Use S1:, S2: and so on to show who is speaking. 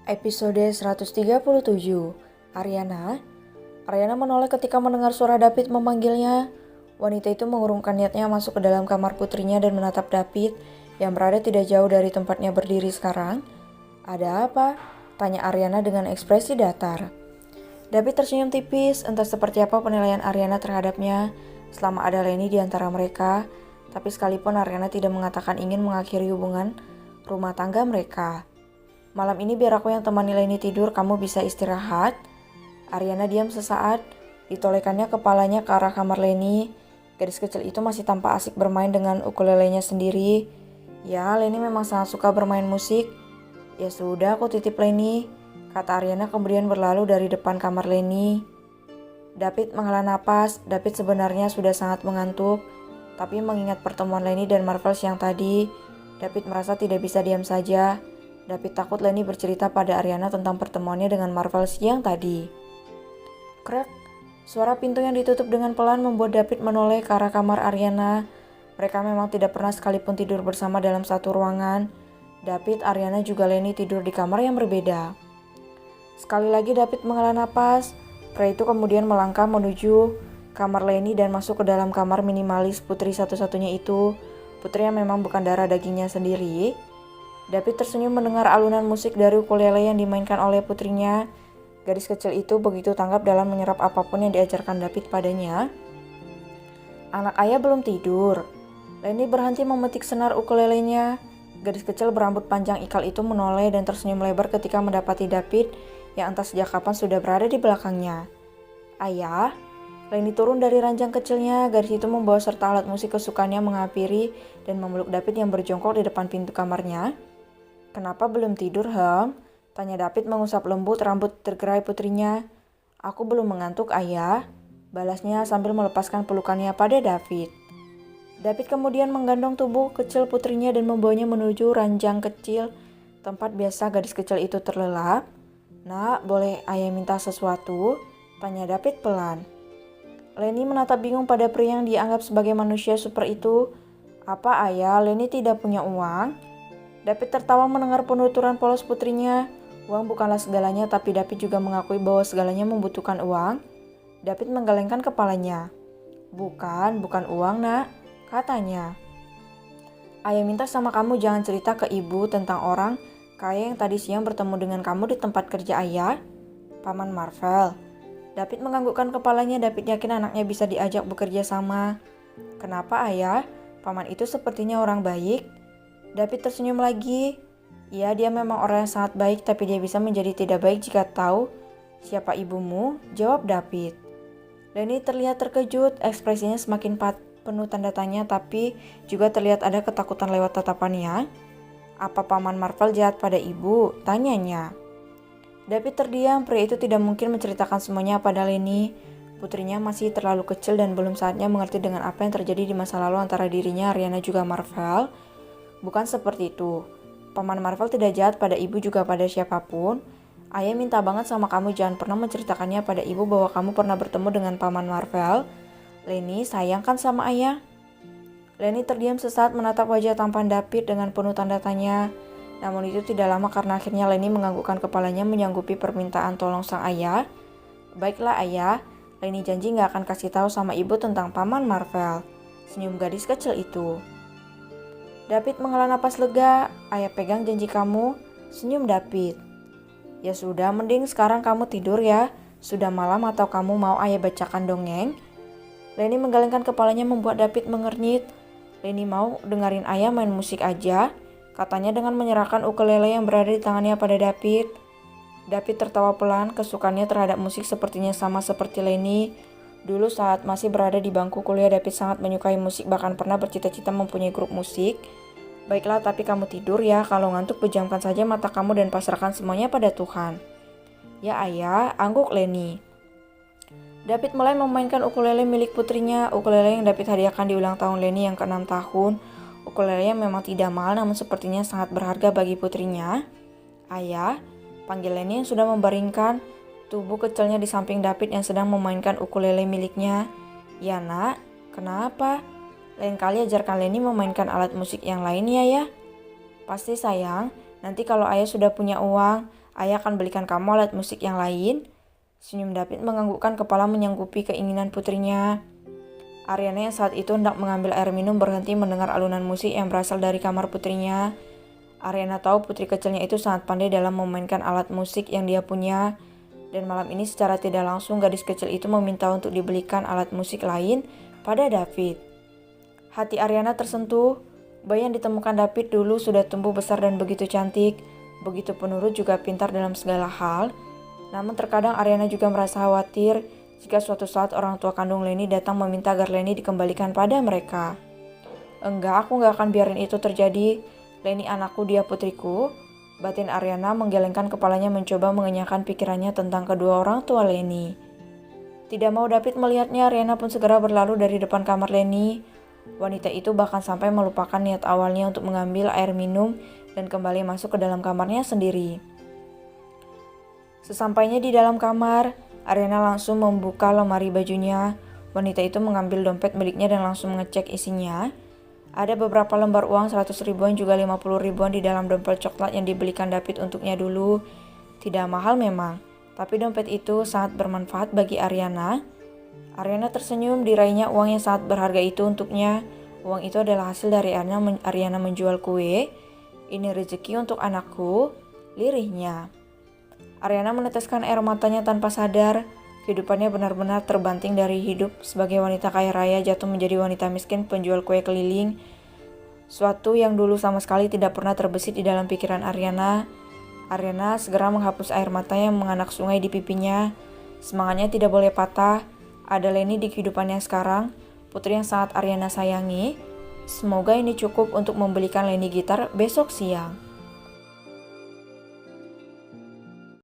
S1: Episode 137. Ariana. Ariana menoleh ketika mendengar suara David memanggilnya. Wanita itu mengurungkan niatnya masuk ke dalam kamar putrinya dan menatap David yang berada tidak jauh dari tempatnya berdiri sekarang. "Ada apa?" tanya Ariana dengan ekspresi datar. David tersenyum tipis, entah seperti apa penilaian Ariana terhadapnya selama ada Lenny di antara mereka. Tapi sekalipun Ariana tidak mengatakan ingin mengakhiri hubungan rumah tangga mereka. "Malam ini biar aku yang temani Lenny tidur, kamu bisa istirahat." Ariana diam sesaat, ditolekannya kepalanya ke arah kamar Lenny. Gadis kecil itu masih tampak asik bermain dengan ukulelenya sendiri. "Ya, Lenny memang sangat suka bermain musik." "Ya sudah, aku titip Lenny," kata Ariana kemudian berlalu dari depan kamar Lenny. David menghela napas. David sebenarnya sudah sangat mengantuk, tapi mengingat pertemuan Lenny dan Marvel siang tadi, David merasa tidak bisa diam saja. David takut Lenny bercerita pada Ariana tentang pertemuannya dengan Marvel siang tadi. Krek, suara pintu yang ditutup dengan pelan membuat David menoleh ke arah kamar Ariana. Mereka memang tidak pernah sekalipun tidur bersama dalam satu ruangan. David, Ariana juga Lenny tidur di kamar yang berbeda. Sekali lagi David menghela napas. Pria itu kemudian melangkah menuju kamar Lenny dan masuk ke dalam kamar minimalis putri satu-satunya itu. Putri yang memang bukan darah dagingnya sendiri. David tersenyum mendengar alunan musik dari ukulele yang dimainkan oleh putrinya. Gadis kecil itu begitu tanggap dalam menyerap apapun yang diajarkan David padanya. "Anak ayah belum tidur." Lenny berhenti memetik senar ukulelenya. Gadis kecil berambut panjang ikal itu menoleh dan tersenyum lebar ketika mendapati David yang entah sejak kapan sudah berada di belakangnya. "Ayah." Lenny turun dari ranjang kecilnya. Gadis itu membawa serta alat musik kesukaannya menghampiri dan memeluk David yang berjongkok di depan pintu kamarnya. "Kenapa belum tidur, Hem?" tanya David mengusap lembut rambut tergerai putrinya. "Aku belum mengantuk, ayah," balasnya sambil melepaskan pelukannya pada David. David kemudian menggandong tubuh kecil putrinya dan membawanya menuju ranjang kecil, tempat biasa gadis kecil itu terlelap. "Nak, boleh ayah minta sesuatu?" tanya David pelan. Lenny menatap bingung pada pria yang dianggap sebagai manusia super itu. "Apa ayah, Lenny tidak punya uang?" David tertawa mendengar penuturan polos putrinya. Uang bukanlah segalanya, tapi David juga mengakui bahwa segalanya membutuhkan uang. David menggelengkan kepalanya. Bukan uang, nak," katanya. "Ayah minta sama kamu jangan cerita ke ibu tentang orang kaya yang tadi siang bertemu dengan kamu di tempat kerja ayah." "Paman Marvel." David menganggukkan kepalanya. David yakin anaknya bisa diajak bekerja sama. "Kenapa ayah? Paman itu sepertinya orang baik." David tersenyum lagi. "Ya, dia memang orang yang sangat baik, tapi dia bisa menjadi tidak baik jika tahu siapa ibumu," jawab David. Lenny terlihat terkejut, ekspresinya semakin penuh tanda tanya, tapi juga terlihat ada ketakutan lewat tatapannya. "Apa Paman Marvel jahat pada ibu?" tanyanya. David terdiam. Pria itu tidak mungkin menceritakan semuanya pada Lenny. Putrinya masih terlalu kecil dan belum saatnya mengerti dengan apa yang terjadi di masa lalu antara dirinya, Ariana juga Marvel. "Bukan seperti itu. Paman Marvel tidak jahat pada ibu juga pada siapapun. Ayah minta banget sama kamu jangan pernah menceritakannya pada ibu bahwa kamu pernah bertemu dengan Paman Marvel. Lenny, sayang kan sama ayah?" Lenny terdiam sesaat menatap wajah tampan David dengan penuh tanda tanya. Namun itu tidak lama karena akhirnya Lenny menganggukkan kepalanya menyanggupi permintaan tolong sang ayah. "Baiklah ayah, Lenny janji gak akan kasih tahu sama ibu tentang Paman Marvel," senyum gadis kecil itu. David menghela napas lega. "Ayah pegang janji kamu," senyum David. "Ya sudah, mending sekarang kamu tidur ya. Sudah malam atau kamu mau ayah bacakan dongeng?" Lenny menggelengkan kepalanya membuat David mengernyit. "Lenny mau dengerin ayah main musik aja," katanya dengan menyerahkan ukulele yang berada di tangannya pada David. David tertawa pelan. Kesukaannya terhadap musik sepertinya sama seperti Lenny. Dulu saat masih berada di bangku kuliah, David sangat menyukai musik, bahkan pernah bercita-cita mempunyai grup musik. "Baiklah, tapi kamu tidur ya. Kalau ngantuk pejamkan saja mata kamu dan pasrahkan semuanya pada Tuhan." "Ya ayah," angguk Lenny. David mulai memainkan ukulele milik putrinya, ukulele yang David hadiahkan di ulang tahun Lenny yang ke-6 tahun. Ukulele yang memang tidak mahal namun sepertinya sangat berharga bagi putrinya. "Ayah," panggil Lenny yang sudah membaringkan tubuh kecilnya di samping David yang sedang memainkan ukulele miliknya. "Ya nak, kenapa? Lain kali ajarkan Lenny memainkan alat musik yang lain ya." "Pasti sayang, nanti kalau ayah sudah punya uang, Ayah akan belikan kamu alat musik yang lain. Senyum David menganggukkan kepala menyanggupi keinginan putrinya. Ariana yang saat itu hendak mengambil air minum berhenti mendengar alunan musik yang berasal dari kamar putrinya. Ariana tahu putri kecilnya itu sangat pandai dalam memainkan alat musik yang dia punya. Dan malam ini secara tidak langsung gadis kecil itu meminta untuk dibelikan alat musik lain pada David. Hati Ariana tersentuh. Bayi yang ditemukan David dulu sudah tumbuh besar dan begitu cantik. Begitu penurut juga pintar dalam segala hal. Namun terkadang Ariana juga merasa khawatir jika suatu saat orang tua kandung Lenny datang meminta agar Lenny dikembalikan pada mereka. Enggak, aku gak akan biarin itu terjadi. Lenny anakku, dia putriku. Batin Ariana menggelengkan kepalanya mencoba mengenyahkan pikirannya tentang kedua orang tua Lenny. Tidak mau David melihatnya, Ariana pun segera berlalu dari depan kamar Lenny. Wanita itu bahkan sampai melupakan niat awalnya untuk mengambil air minum dan kembali masuk ke dalam kamarnya sendiri. Sesampainya di dalam kamar, Ariana langsung membuka lemari bajunya. Wanita itu mengambil dompet miliknya dan langsung mengecek isinya. Ada beberapa lembar uang 100 ribuan juga 50 ribuan di dalam dompet coklat yang dibelikan David untuknya dulu. Tidak mahal memang, tapi dompet itu sangat bermanfaat bagi Ariana. Ariana tersenyum, diraihnya uang yang sangat berharga itu untuknya. Uang itu adalah hasil dari Ariana menjual kue. Ini rezeki untuk anakku, lirihnya. Ariana meneteskan air matanya tanpa sadar. Kehidupannya benar-benar terbanting dari hidup sebagai wanita kaya raya jatuh menjadi wanita miskin penjual kue keliling. Suatu yang dulu sama sekali tidak pernah terbesit di dalam pikiran Ariana. Ariana segera menghapus air mata yang menganak sungai di pipinya. Semangatnya tidak boleh patah. Ada Lenny di kehidupannya sekarang, putri yang sangat Ariana sayangi. Semoga ini cukup untuk membelikan Lenny gitar besok siang.